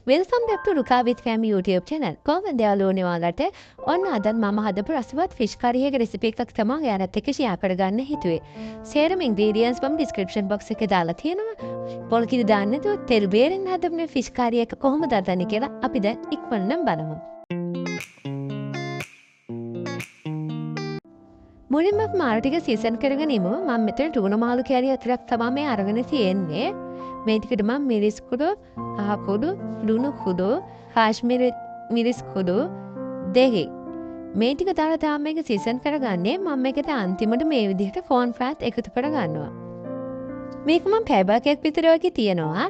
Welcome back to Ruka with Family YouTube channel. කොහොමද යාළුවනේ ඔයාලට? ඔන්න අද මම හදපු රසවත් ෆිෂ් කරි එකේ රෙසිපි එකක් තමයි ඔයාලත් එක්ක ෂෙයා කරගන්න හිතුවේ. සේරම ඉන්ග්‍රීඩියන්ට්ස් මම description box එකේ දාලා තියෙනවා. පොල් කිරි දාන්න නැතුව තෙල් බේරෙන් හදපු ෆිෂ් කරි එක කොහොමද හදන්නේ කියලා අපි දැන් ඉක්මනටම බලමු. මුලින්ම මාළු ටික සීසන් කරගෙන ඉමු. මම මෙතන ටූනා මාළු කැරි හතරක් තමයි මේ අරගෙන තියෙන්නේ. මේ ටිකට මම මිරිස් කුඩු, කහ කුඩු, ලුණු කුඩු, කාශ්මීරි මිරිස් කුඩු දෙකයි. මේ ටික දාලා තමයි මේක සීසන් කරගන්නේ. මම මේකට අන්තිමට මේ විදිහට කෝන් ෆ්ලෑට් එකතු කරගන්නවා. මේක මම පැය භාගයක් විතර වගේ තියනවා.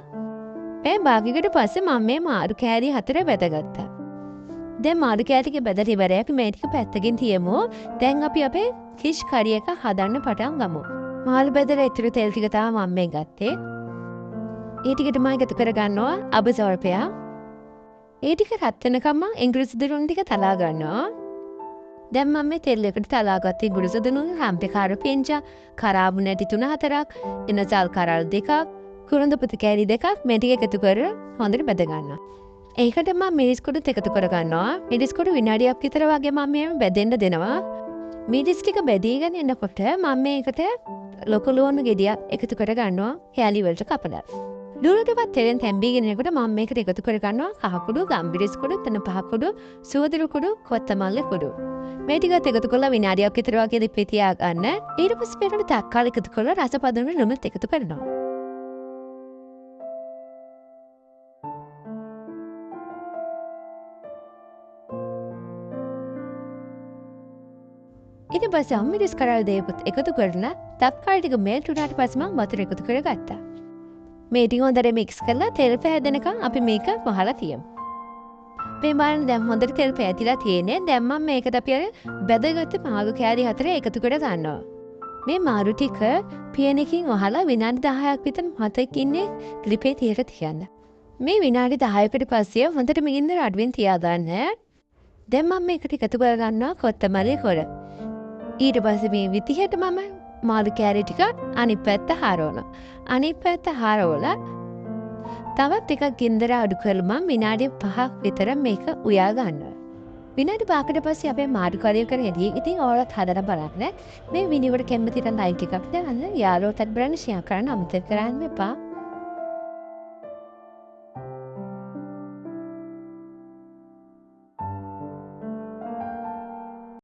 පැය භාගයකට පස්සේ මම මේ මාළු කැරි හතර බෙදගත්තා. දැන් මාළු කැරි බෙදලා ඉවරයි. අපි මේ ටික පැත්තකින් තියමු. දැන් අපි අපේ ෆිෂ් කරි එක හදන්න පටන් ගමු. මාළු බෙදලා ඉතුරු තෙල් ටික තමයි මම මේ ගත්තේ. ඒ ටිකට මම එකතු කරගන්නවා අබසෝර්පය. ඒ ටික රත් වෙනකම් මම ඉංග්‍රීසි දරුණු ටික තලා ගන්නවා. දැන් මම මේ තෙල් එකට තලාගත්ත ඉංග්‍රීසි දරුණු හම්පේ කාරපෙන්ජා, කරාබු නැටි 3-4ක්, එනසල් කරල් 2ක්, කුරුඳුපුතු කැරි 2ක් මේ ටික එකතු කරලා හොඳට බෙද ගන්නවා. ඒකට මම මිරිස් කුඩු එකතු කරගන්නවා. මිරිස් කුඩු විනාඩියක් විතර වගේ මම මේව බෙදෙන්න දෙනවා. මිරිස් ටික බෙදීගෙන එනකොට මම මේකට ලොකු ලුණු ගෙඩියක් එකතු කරගන්නවා කැලි වලට කපලා. ලුණු ටිකත් තෙලෙන් තැම්බීගෙන එනකොට මම මේකට එකතු කරගන්නවා කහ කුඩු, ගම්බිරිස් කුඩු, තන පහ කුඩු, සුවඳුරු කුඩු, කොත්තමල්ලි කුඩු. මේ ටිකත් එකතු කරලා විනාඩියක් විතර වගේ දිපේ තියා ගන්න. ඊට පස්සේ මේකට තක්කාලි එකතු කරලා රස පදවන ලුණුත් එකතු කරනවා. ඊට පස්සේ මිරිස් කරල් දෙකත් එකතු කරලා තක්කාලි ටික මෙල්ට් වුණාට පස්සේ මම වතුර එකතු කරගත්තා. මේ ටික හොඳට මික්ස් කරලා තෙල් පෑදෙනකන් අපි මේක වහලා තියමු. මේ බලන්න දැන් හොඳට තෙල් පෑතිලා තියෙන්නේ. දැන් මම මේකට අපි අර බෙදගත්ත මාළු කෑලි හතර එකතු කර ගන්නවා. මේ මාළු ටික පියනකින් වහලා විනාඩි 10ක් විතර මතක ඉන්නේ ලිපේ තියලා තියන්න. මේ විනාඩි 10කට පස්සේ හොඳට මිගින්දර අඩුවෙන් තියා ගන්න. දැන් මම මේකට එකතු කර ගන්නවා කොත්තමල්ලි කොළ. ඊට පස්සේ මේ විදිහට මම මාළු කෑලි ටික අනිත් පැත්ත හරවනවා. අනිත් පැත්ත හරවලා තවත් ටිකක් ගින්දර අඩු කරලා මම විනාඩි 5ක් විතර මේක උයා ගන්නවා. විනාඩි 5කට පස්සේ අපේ මාළු කරිය කරේදී ඉතින් ඔයාලත් හදලා බලන්න. මේ වීඩියෝවට කැමති නම් ලයික් එකක් දාන්න. යාළුවෝටත් බලන්න ෂෙයා කරන්න අමතක කරන්න එපා.